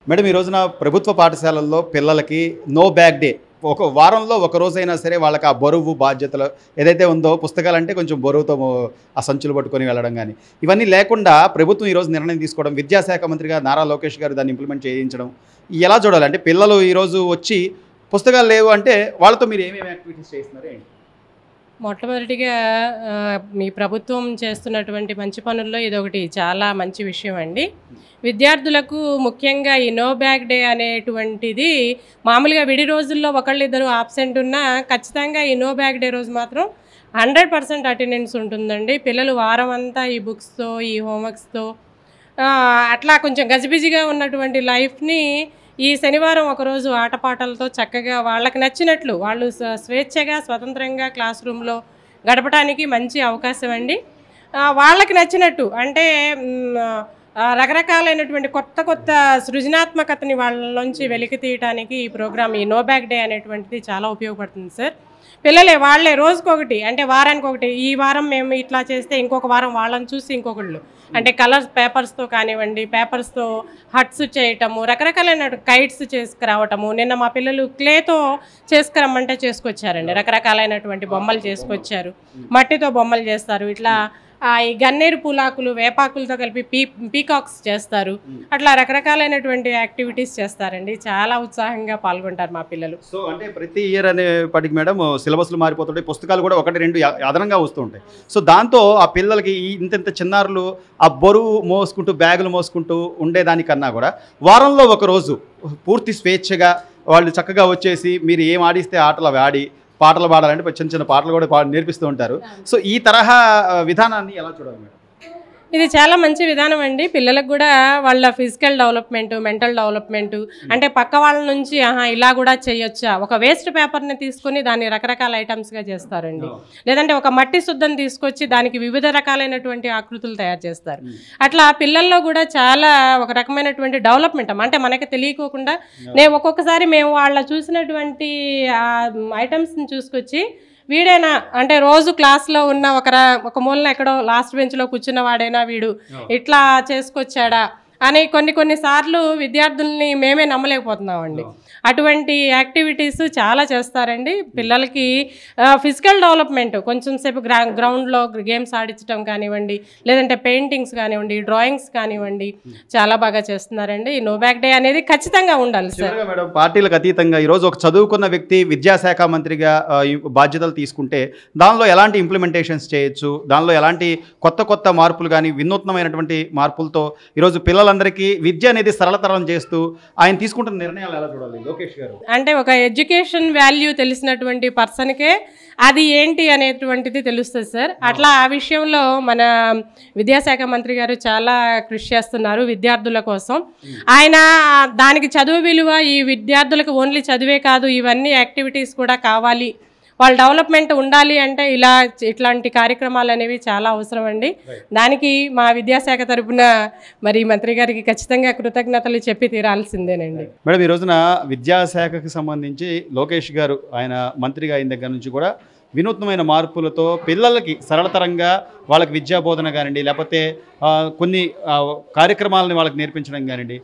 Madam, ఈ రోజున ప్రభుత్వ పాఠశాలల్లో పిల్లలకి నో బ్యాగ్ డే ఒక వారంలో ఒక రోజైనా సరే వాళ్ళకి ఆ బరువు బాధ్యతలు ఏదైతే ఉందో, పుస్తకాలంటే కొంచెం బరువుతో ఆ సంచులు పట్టుకొని వెళ్ళడం కానీ ఇవన్నీ లేకుండా ప్రభుత్వం ఈరోజు నిర్ణయం తీసుకోవడం, విద్యాశాఖ మంత్రిగా నారా లోకేష్ గారు దాన్ని ఇంప్లిమెంట్ చేయించడం ఎలా చూడాలి? అంటే పిల్లలు ఈరోజు వచ్చి పుస్తకాలు లేవు అంటే వాళ్ళతో మీరు ఏమేమి యాక్టివిటీస్ చేస్తున్నారు ఏంటి? మొట్టమొదటిగా మీ ప్రభుత్వం చేస్తున్నటువంటి మంచి పనుల్లో ఇదొకటి చాలా మంచి విషయం అండి. విద్యార్థులకు ముఖ్యంగా ఈ నో బ్యాగ్ డే అనేటువంటిది మామూలుగా విడి రోజుల్లో ఒకళ్ళిద్దరు ఆబ్సెంట్ ఉన్నా ఖచ్చితంగా ఈ నో బ్యాగ్ డే రోజు మాత్రం 100% అటెండెన్స్ ఉంటుందండి. పిల్లలు వారం అంతా ఈ బుక్స్తో ఈ హోంవర్క్స్తో అట్లా కొంచెం గజిబిజిగా ఉన్నటువంటి లైఫ్ని ఈ శనివారం ఒకరోజు ఆటపాటలతో చక్కగా వాళ్ళకి నచ్చినట్లు వాళ్ళు స్వేచ్ఛగా స్వతంత్రంగా క్లాస్ రూమ్లో గడపడానికి మంచి అవకాశం అండి. వాళ్ళకి నచ్చినట్టు అంటే రకరకాలైనటువంటి కొత్త కొత్త సృజనాత్మకతని వాళ్ళలోంచి వెలికి తీయటానికి ఈ ప్రోగ్రామ్ ఈ నో బ్యాగ్ డే అనేటువంటిది చాలా ఉపయోగపడుతుంది సార్. పిల్లలే వాళ్ళే రోజుకొకటి అంటే వారానికి ఒకటి, ఈ వారం మేము ఇట్లా చేస్తే ఇంకొక వారం వాళ్ళని చూసి ఇంకొకళ్ళు అంటే కలర్స్ పేపర్స్తో కానివ్వండి, పేపర్స్తో హట్స్ చేయటము, రకరకాలైన కైట్స్ చేసుకురావటము. నిన్న మా పిల్లలు క్లేతో చేసుకురమ్మంటే చేసుకొచ్చారండి. రకరకాలైనటువంటి బొమ్మలు చేసుకొచ్చారు, మట్టితో బొమ్మలు చేస్తారు. ఇట్లా ఈ గన్నేరు పూలాకులు వేపాకులతో కలిపి పీకాక్స్ చేస్తారు. అట్లా రకరకాలైనటువంటి యాక్టివిటీస్ చేస్తారండి. చాలా ఉత్సాహంగా పాల్గొంటారు మా పిల్లలు. సో అంటే ప్రతి ఇయర్ అనేప్పటికి మేడం సిలబస్లు మారిపోతుంటాయి, పుస్తకాలు కూడా ఒకటి రెండు అదనంగా వస్తూ ఉంటాయి. సో దాంతో ఆ పిల్లలకి ఇంత చిన్నారులు ఆ బరువు మోసుకుంటూ బ్యాగులు మోసుకుంటూ ఉండేదానికన్నా కూడా వారంలో ఒక రోజు పూర్తి స్వేచ్ఛగా వాళ్ళు చక్కగా వచ్చేసి మీరు ఏం ఆడిస్తే ఆటలు అవి ఆడి పాటలు పాడాలంటే చిన్న చిన్న పాటలు కూడా నేర్పిస్తూ ఉంటారు. సో ఈ తరహా విధానాన్ని ఎలా చూడాలి మేడం? ఇది చాలా మంచి విధానం అండి. పిల్లలకు కూడా వాళ్ళ ఫిజికల్ డెవలప్మెంట్, మెంటల్ డెవలప్మెంట్ అంటే పక్క వాళ్ళ నుంచి ఇలా కూడా చేయొచ్చా, ఒక వేస్ట్ పేపర్ని తీసుకొని దాన్ని రకరకాల ఐటమ్స్గా చేస్తారండి. లేదంటే ఒక మట్టి శుద్ధం తీసుకొచ్చి దానికి వివిధ రకాలైనటువంటి ఆకృతులు తయారు చేస్తారు. అట్లా పిల్లల్లో కూడా చాలా ఒక రకమైనటువంటి డెవలప్మెంట్ అంటే మనకి తెలియకోకుండా ఒక్కొక్కసారి మేము వాళ్ళ చూసినటువంటి ఐటమ్స్ని చూసుకొచ్చి వీడైనా అంటే రోజు క్లాస్లో ఉన్న ఒక మూలన ఎక్కడో లాస్ట్ బెంచ్లో కూర్చున్న వాడైనా వీడు ఇట్లా చేసుకొచ్చాడా అని కొన్నిసార్లు విద్యార్థుల్ని మేమే నమ్మలేకపోతున్నామండి. అటువంటి యాక్టివిటీస్ చాలా చేస్తారండి. పిల్లలకి ఫిజికల్ డెవలప్మెంట్ కొంచెం సేపు గ్రౌండ్లో గేమ్స్ ఆడించడం కానివ్వండి, లేదంటే పెయింటింగ్స్ కానివ్వండి, డ్రాయింగ్స్ కానివ్వండి, చాలా బాగా చేస్తున్నారండి. ఈ నో బ్యాగ్ డే అనేది ఖచ్చితంగా ఉండాలి సార్. మేడం, పార్టీలకు అతీతంగా ఈరోజు ఒక చదువుకున్న వ్యక్తి విద్యాశాఖ మంత్రిగా బాధ్యతలు తీసుకుంటే దానిలో ఎలాంటి ఇంప్లిమెంటేషన్స్ చేయొచ్చు, దానిలో ఎలాంటి కొత్త మార్పులు కానీ వినూత్నమైనటువంటి మార్పులతో ఈరోజు పిల్లలందరికీ విద్య అనేది సరళతరం చేస్తూ ఆయన తీసుకుంటున్న నిర్ణయాలు ఎలా చూడాలి లోకేష్ గారు? అంటే ఒక ఎడ్యుకేషన్ వాల్యూ తెలిసినటువంటి పర్సన్కే అది ఏంటి అనేటువంటిది తెలుస్తుంది సార్. అట్లా ఆ విషయంలో మన విద్యాశాఖ మంత్రి గారు చాలా కృషి చేస్తున్నారు విద్యార్థుల కోసం. ఆయన దానికి చదువు విలువ, ఈ విద్యార్థులకు ఓన్లీ చదివే కాదు ఇవన్నీ యాక్టివిటీస్ కూడా కావాలి, వాళ్ళ డెవలప్మెంట్ ఉండాలి అంటే ఇట్లాంటి కార్యక్రమాలు అనేవి చాలా అవసరం అండి. దానికి మా విద్యాశాఖ తరపున మరి మంత్రి గారికి ఖచ్చితంగా కృతజ్ఞతలు చెప్పి తీరాల్సిందేనండి. మేడం, ఈ రోజున విద్యాశాఖకి సంబంధించి లోకేష్ గారు ఆయన మంత్రిగా అయిన దగ్గర నుంచి కూడా వినూత్నమైన మార్పులతో పిల్లలకి సరళతరంగా వాళ్ళకి విద్యా బోధన కానివ్వండి, లేకపోతే కొన్ని కార్యక్రమాలని వాళ్ళకి నేర్పించడం కానివ్వండి,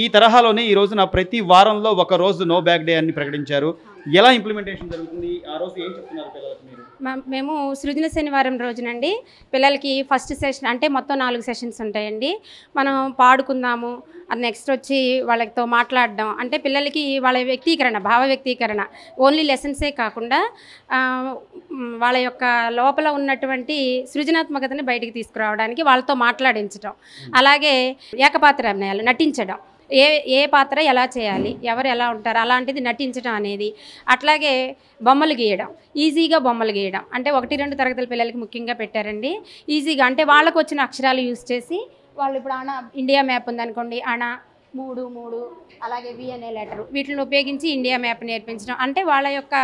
ఈ తరహాలోనే ఈ రోజున ప్రతి వారంలో ఒక రోజు నో బ్యాగ్ డే అని ప్రకటించారు. ఎలా ఇంప్లిమెంటేషన్ జరుగుతుంది? ఆ రోజు ఏం చెప్తున్నారు పిల్లలకి మీరు? మేము సృజన శనివారం రోజునండి పిల్లలకి ఫస్ట్ సెషన్ అంటే మొత్తం 4 సెషన్స్ ఉంటాయండి. మనం పాడుకుందాము, అది నెక్స్ట్ వచ్చి వాళ్ళతో మాట్లాడడం అంటే పిల్లలకి వాళ్ళ వ్యక్తీకరణ, భావ వ్యక్తీకరణ ఓన్లీ లెసన్సే కాకుండా వాళ్ళ యొక్క లోపల ఉన్నటువంటి సృజనాత్మకతని బయటికి తీసుకురావడానికి వాళ్ళతో మాట్లాడించడం, అలాగే ఏకపాత్ర అభినయాలు నటించడం, ఏ పాత్ర ఎలా చేయాలి, ఎవరు ఎలా ఉంటారు అలాంటిది నటించడం అనేది, అట్లాగే బొమ్మలు గీయడం, ఈజీగా బొమ్మలు గీయడం అంటే 1-2 తరగతుల పిల్లలకి ముఖ్యంగా పెట్టారండి. ఈజీగా అంటే వాళ్ళకు వచ్చిన అక్షరాలు యూజ్ చేసి వాళ్ళు ఇప్పుడు ఇండియా మ్యాప్ ఉందనుకోండి, 3 అలాగే వి అనే లెటరు వీటిని ఉపయోగించి ఇండియా మ్యాప్ నేర్పించడం అంటే వాళ్ళ యొక్క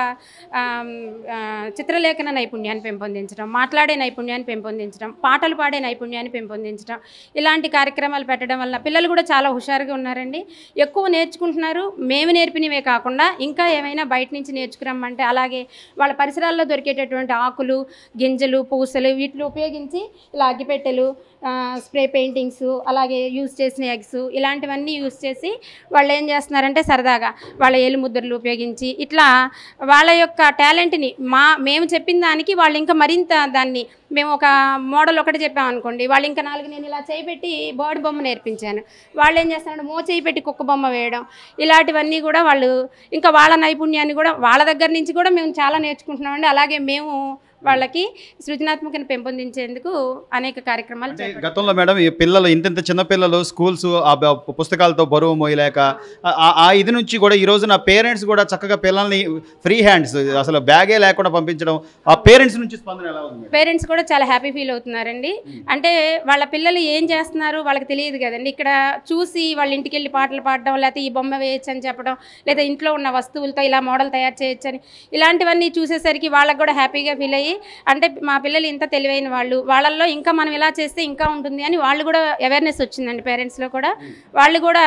చిత్రలేఖన నైపుణ్యాన్ని పెంపొందించడం, మాట్లాడే నైపుణ్యాన్ని పెంపొందించడం, పాటలు పాడే నైపుణ్యాన్ని పెంపొందించడం, ఇలాంటి కార్యక్రమాలు పెట్టడం వల్ల పిల్లలు కూడా చాలా హుషారుగా ఉన్నారండి. ఎక్కువ నేర్చుకుంటున్నారు. మేము నేర్పినవే కాకుండా ఇంకా ఏమైనా బయట నుంచి నేర్చుకురమ్మంటే, అలాగే వాళ్ళ పరిసరాల్లో దొరికేటటువంటి ఆకులు, గింజలు, పూసలు వీటిని ఉపయోగించి ఇలా అగ్గిపెట్టెలు, స్ప్రే పెయింటింగ్స్, అలాగే యూజ్ చేసిన ఎగ్స్ ఇలాంటివన్నీ యూస్ చేసి వాళ్ళు ఏం చేస్తున్నారంటే సరదాగా వాళ్ళ ఏలుముద్రలు ఉపయోగించి ఇట్లా వాళ్ళ యొక్క టాలెంట్ని మేము చెప్పిన దానికి వాళ్ళు ఇంకా మరింత దాన్ని మేము ఒక మోడల్ ఒకటి చెప్పామనుకోండి, వాళ్ళు ఇంకా 4 నేను ఇలా చేయిపెట్టి బర్డ్ బొమ్మ నేర్పించాను, వాళ్ళు ఏం చేస్తారంటే చేయి పెట్టి కుక్క బొమ్మ వేయడం, ఇలాంటివన్నీ కూడా వాళ్ళు ఇంకా వాళ్ళ నైపుణ్యాన్ని కూడా వాళ్ళ దగ్గర నుంచి కూడా మేము చాలా నేర్చుకుంటున్నామండి. అలాగే మేము వాళ్ళకి సృజనాత్మకను పెంపొందించేందుకు అనేక కార్యక్రమాలు గతంలో మేడం ఈ పిల్లలు ఇంత చిన్న పిల్లలు స్కూల్స్ పుస్తకాలతో బరువు మోయలేక ఆ ఇది నుంచి కూడా ఈ రోజు నా పేరెంట్స్ కూడా చక్కగా పిల్లల్ని ఫ్రీ హ్యాండ్స్ అసలు బ్యాగే లేకుండా పంపించడం, ఆ పేరెంట్స్ నుంచి స్పందన ఎలా ఉంది? పేరెంట్స్ కూడా చాలా హ్యాపీ ఫీల్ అవుతున్నారండి. అంటే వాళ్ళ పిల్లలు ఏం చేస్తున్నారు వాళ్ళకి తెలియదు కదండి, ఇక్కడ చూసి వాళ్ళ ఇంటికి వెళ్ళి పాటలు పాడడం, లేకపోతే ఈ బొమ్మ వేయచ్చు అని చెప్పడం, లేదా ఇంట్లో ఉన్న వస్తువులతో ఇలా మోడల్ తయారు చేయొచ్చు అని ఇలాంటివన్నీ చూసేసరికి వాళ్ళకి కూడా హ్యాపీగా ఫీల్ అయ్యి, అంటే మా పిల్లలు ఇంత తెలివైన వాళ్ళు, వాళ్ళల్లో ఇంకా మనం ఇలా చేస్తే ఇంకా ఉంటుంది అని వాళ్ళు కూడా అవేర్నెస్ వచ్చిందండి. పేరెంట్స్లో కూడా వాళ్ళు కూడా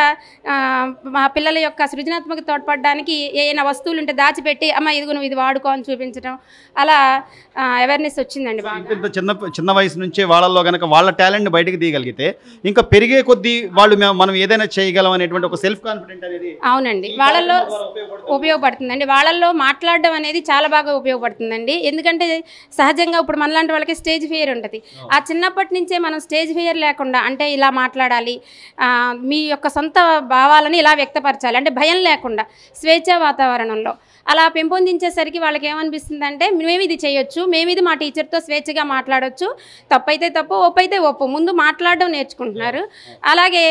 మా పిల్లల యొక్క సృజనాత్మక తోడ్పడడానికి ఏమైనా వస్తువులు ఉంటే దాచిపెట్టి అమ్మ ఇదిగో నువ్వు ఇది వాడుకో అని చూపించడం, అలా అవేర్నెస్ వచ్చిందండి. ఇంత చిన్న వయసు నుంచే వాళ్ళల్లో కనుక వాళ్ళ టాలెంట్ని బయటకు తీయగలిగితే ఇంకా పెరిగే కొద్దీ వాళ్ళు మనం ఏదైనా చేయగలం అనేటువంటి ఒక సెల్ఫ్ కాన్ఫిడెంట్ అనేది అవునండి వాళ్ళల్లో ఉపయోగపడుతుందండి. వాళ్ళల్లో మాట్లాడడం అనేది చాలా బాగా ఉపయోగపడుతుందండి. ఎందుకంటే సహజంగా ఇప్పుడు మనలాంటి వాళ్ళకి స్టేజ్ ఫియర్ ఉంటుంది. ఆ చిన్నప్పటి నుంచే మనం స్టేజ్ ఫియర్ లేకుండా అంటే ఇలా మాట్లాడాలి, మీ యొక్క సొంత భావాలని ఇలా వ్యక్తపరచాలి అంటే భయం లేకుండా స్వేచ్ఛా వాతావరణంలో అలా పెంపొందించేసరికి వాళ్ళకి ఏమనిపిస్తుందంటే మేము ఇది చేయొచ్చు, మేము ఇది మా టీచర్తో స్వేచ్ఛగా మాట్లాడవచ్చు, తప్పైతే తప్పు ఒప్పైతే ఒప్పు, ముందు మాట్లాడడం నేర్చుకుంటున్నారు. అలాగే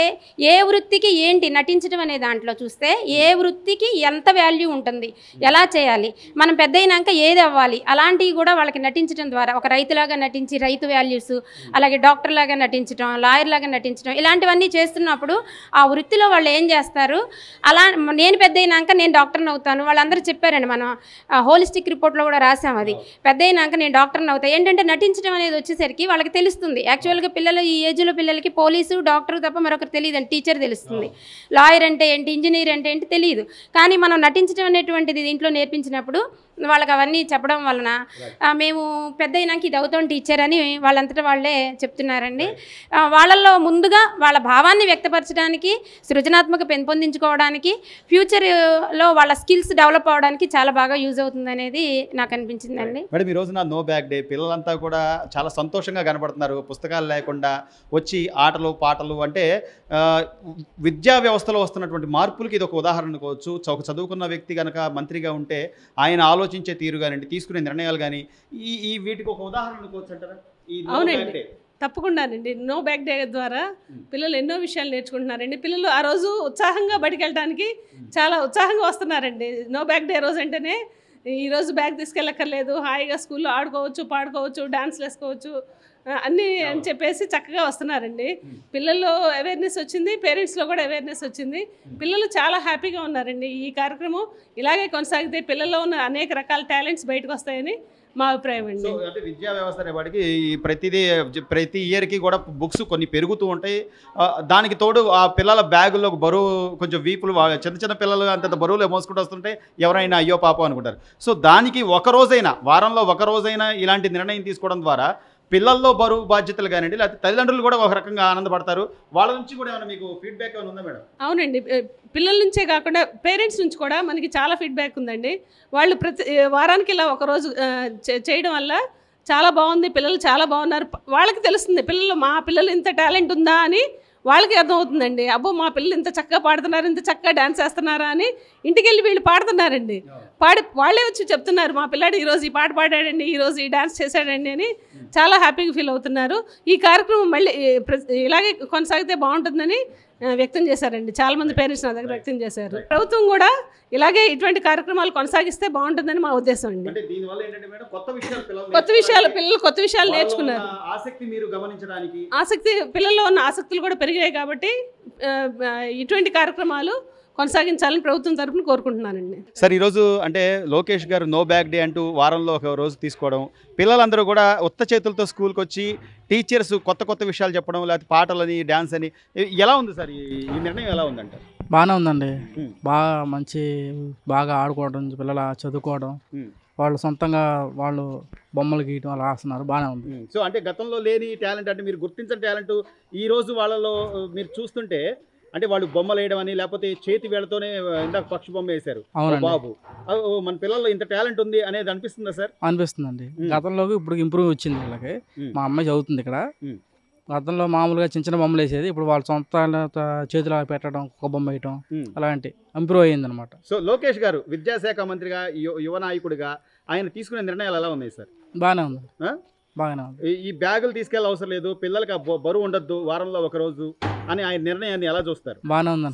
ఏ వృత్తికి ఏంటి నటించడం అనే దాంట్లో చూస్తే ఏ వృత్తికి ఎంత వాల్యూ ఉంటుంది, ఎలా చేయాలి, మనం పెద్ద అయినాక ఏది అవ్వాలి, అలాంటివి కూడా వాళ్ళకి నటించడం ద్వారా ఒక రైతులాగా నటించి రైతు వాల్యూస్, అలాగే డాక్టర్ లాగా నటించడం, లాయర్ లాగా నటించడం, ఇలాంటివన్నీ చేస్తున్నప్పుడు ఆ వృత్తిలో వాళ్ళు ఏం చేస్తారు, అలా నేను పెద్ద అయినాక నేను డాక్టర్ని అవుతాను వాళ్ళందరూ చెప్పారండి. మనం హోలిస్టిక్ రిపోర్ట్లో కూడా రాసాం అది, పెద్ద అయినాక నేను డాక్టర్ని అవుతాను. ఏంటంటే నటించడం అనేది వచ్చేసరికి వాళ్ళకి తెలుస్తుంది. యాక్చువల్గా పిల్లలు ఈ ఏజ్లో పిల్లలకి పోలీసు డాక్టర్ తప్ప మరొకరు తెలియదు, టీచర్ తెలుస్తుంది, లాయర్ అంటే ఏంటి, ఇంజనీర్ అంటే ఏంటి తెలియదు. కానీ మనం నటించడం అనేటువంటిది దీంట్లో నేర్పించినప్పుడు వాళ్ళకి అవన్నీ చెప్పడం వలన మేము పెద్ద అయినాక ఇది అవుతాం టీచర్ అని వాళ్ళంతటా వాళ్ళే చెప్తున్నారండి. వాళ్ళల్లో ముందుగా వాళ్ళ భావాన్ని వ్యక్తపరచడానికి, సృజనాత్మక పెంపొందించుకోవడానికి, ఫ్యూచర్లో వాళ్ళ స్కిల్స్ డెవలప్ అవడానికి చాలా బాగా యూజ్ అవుతుంది అనేది నాకు అనిపించిందండి. మేడం ఈ రోజున నో బ్యాగ్ డే, పిల్లలంతా కూడా చాలా సంతోషంగా కనబడుతున్నారు. పుస్తకాలు లేకుండా వచ్చి ఆటలు పాటలు అంటే విద్యా వ్యవస్థలో వస్తున్నటువంటి మార్పులకి ఇది ఒక ఉదాహరణ అనుకోవచ్చు. ఒక చదువుకున్న వ్యక్తి కనుక మంత్రిగా ఉంటే ఆయన ఆలోచించే తీరు కానివ్వండి, తీసుకునే నిర్ణయాలు కానీ ఈ వీటికి ఒక ఉదాహరణ అనుకోవచ్చు అంటారా? అవునండి, తప్పకుండానండి. నో బ్యాగ్ డే ద్వారా పిల్లలు ఎన్నో విషయాలు నేర్చుకుంటున్నారండి. పిల్లలు ఆ రోజు ఉత్సాహంగా బయటికి వెళ్ళడానికి చాలా ఉత్సాహంగా వస్తున్నారండి. నో బ్యాగ్ డే రోజు అంటేనే ఈరోజు బ్యాగ్ తీసుకెళ్ళక్కర్లేదు, హాయిగా స్కూల్లో ఆడుకోవచ్చు, పాడుకోవచ్చు, డాన్స్లు వేసుకోవచ్చు అన్నీ అని చెప్పేసి చక్కగా వస్తున్నారండి. పిల్లల్లో అవేర్నెస్ వచ్చింది, పేరెంట్స్లో కూడా అవేర్నెస్ వచ్చింది. పిల్లలు చాలా హ్యాపీగా ఉన్నారండి. ఈ కార్యక్రమం ఇలాగే కొనసాగితే పిల్లల్లో ఉన్న అనేక రకాల టాలెంట్స్ బయటకు వస్తాయని మా అభిప్రాయం అండి. అంటే విద్యా వ్యవస్థ అనేవాడికి ప్రతి ఇయర్కి కూడా బుక్స్ కొన్ని పెరుగుతూ ఉంటాయి. దానికి తోడు ఆ పిల్లల బ్యాగుల్లో బరువు కొంచెం వీపులు చిన్న పిల్లలు అంత బరువులు మోసుకుంటూ వస్తుంటే ఎవరైనా అయ్యో పాపం అనుకుంటారు. సో దానికి వారంలో ఒక రోజైనా ఇలాంటి నిర్ణయం తీసుకోవడం ద్వారా పిల్లల్లో బరువు బాధ్యతలు కానివ్వండి, లేకపోతే తల్లిదండ్రులు కూడా ఒక రకంగా ఆనందపడతారు. వాళ్ళ నుంచి కూడా ఏమైనా మీకు ఫీడ్బ్యాక్ ఏమైనా ఉందా మేడం? అవునండి, పిల్లల నుంచే కాకుండా పేరెంట్స్ నుంచి కూడా మనకి చాలా ఫీడ్బ్యాక్ ఉందండి. వాళ్ళు ప్రతి వారానికి ఇలా ఒకరోజు చేయడం వల్ల చాలా బాగుంది, పిల్లలు చాలా బాగున్నారు, వాళ్ళకి తెలుస్తుంది మా పిల్లలు ఇంత టాలెంట్ ఉందా అని వాళ్ళకి అర్థమవుతుందండి. అబ్బో మా పిల్లలు ఇంత చక్కగా పాడుతున్నారు, ఇంత చక్కగా డ్యాన్స్ చేస్తున్నారా అని ఇంటికి వెళ్ళి వీళ్ళు పాడుతున్నారండి. వాళ్ళే వచ్చి చెప్తున్నారు మా పిల్లాడు ఈరోజు ఈ పాట పాడాడండి, ఈరోజు ఈ డ్యాన్స్ చేశాడండి అని చాలా హ్యాపీగా ఫీల్ అవుతున్నారు. ఈ కార్యక్రమం మళ్ళీ ఇలాగే కొనసాగితే బాగుంటుందని వ్యక్తం చేశారండి. చాలా మంది పేరెంట్స్ నా దగ్గర వ్యక్తం చేశారు. ప్రభుత్వం కూడా ఇలాగే ఇటువంటి కార్యక్రమాలు కొనసాగిస్తే బాగుంటుందని మా ఉద్దేశం అండి. పిల్లలు కొత్త విషయాలు నేర్చుకున్నారు. ఆసక్తి పిల్లల్లో ఉన్న ఆసక్తులు కూడా పెరిగాయి కాబట్టి ఇటువంటి కార్యక్రమాలు కొనసాగించాలని ప్రభుత్వం తరపున కోరుకుంటున్నానండి. సార్ ఈరోజు అంటే లోకేష్ గారు నో బ్యాగ్ డే అంటూ వారంలో ఒక రోజు తీసుకోవడం, పిల్లలందరూ కూడా ఉత్త చేతులతో స్కూల్కి వచ్చి టీచర్స్ కొత్త విషయాలు చెప్పడం, లేకపోతే పాటలని డ్యాన్స్ అని ఎలా ఉంది సార్ ఈ నిర్ణయం ఎలా ఉందంటారు? బాగానే ఉందండి. బాగా ఆడుకోవడం, పిల్లల చదువుకోవడం, వాళ్ళు సొంతంగా వాళ్ళు బొమ్మలు గీయటం అలా రాస్తున్నారు, బాగానే ఉంది. సో అంటే గతంలో లేని టాలెంట్ అంటే మీరు గుర్తించిన టాలెంట్ ఈ రోజు వాళ్ళలో మీరు చూస్తుంటే అంటే వాళ్ళు బొమ్మలు వేయడం అని, లేకపోతే చేతి వేళ్లతోనే ఇందాక పక్షి బొమ్మ వేశారు అవునండి. బాబు. మన పిల్లల్లో ఇంత టాలెంట్ ఉంది అనేది అనిపిస్తుందా సార్? అనిపిస్తుందండి. గతంలోకి ఇప్పుడు ఇంప్రూవ్ వచ్చింది వీళ్ళకి. మా అమ్మాయి చదువుతుంది ఇక్కడ. ఉమ్. గతంలో మామూలుగా చిన్న చిన్న బొమ్మలు వేసేది, ఇప్పుడు వాళ్ళ సొంత చేతిలో పెట్టడం, ఒక బొమ్మ వేయటం, అలాంటి ఇంప్రూవ్ అయ్యింది అనమాట. సో లోకేష్ గారు విద్యాశాఖ మంత్రిగా, యువ నాయకుడిగా ఆయన తీసుకునే నిర్ణయాలు ఎలా ఉన్నాయి సార్? బాగానే ఉంది, ఆ? బాగానే ఉంది. ఈ బ్యాగులు తీసుకెళ్ళ అవసరం లేదు, పిల్లలకి బరువు ఉండొద్దు వారంలో ఒక రోజు అని ఆయన నిర్ణయాన్ని ఎలా చూస్తారు? బాగానే ఉందండి.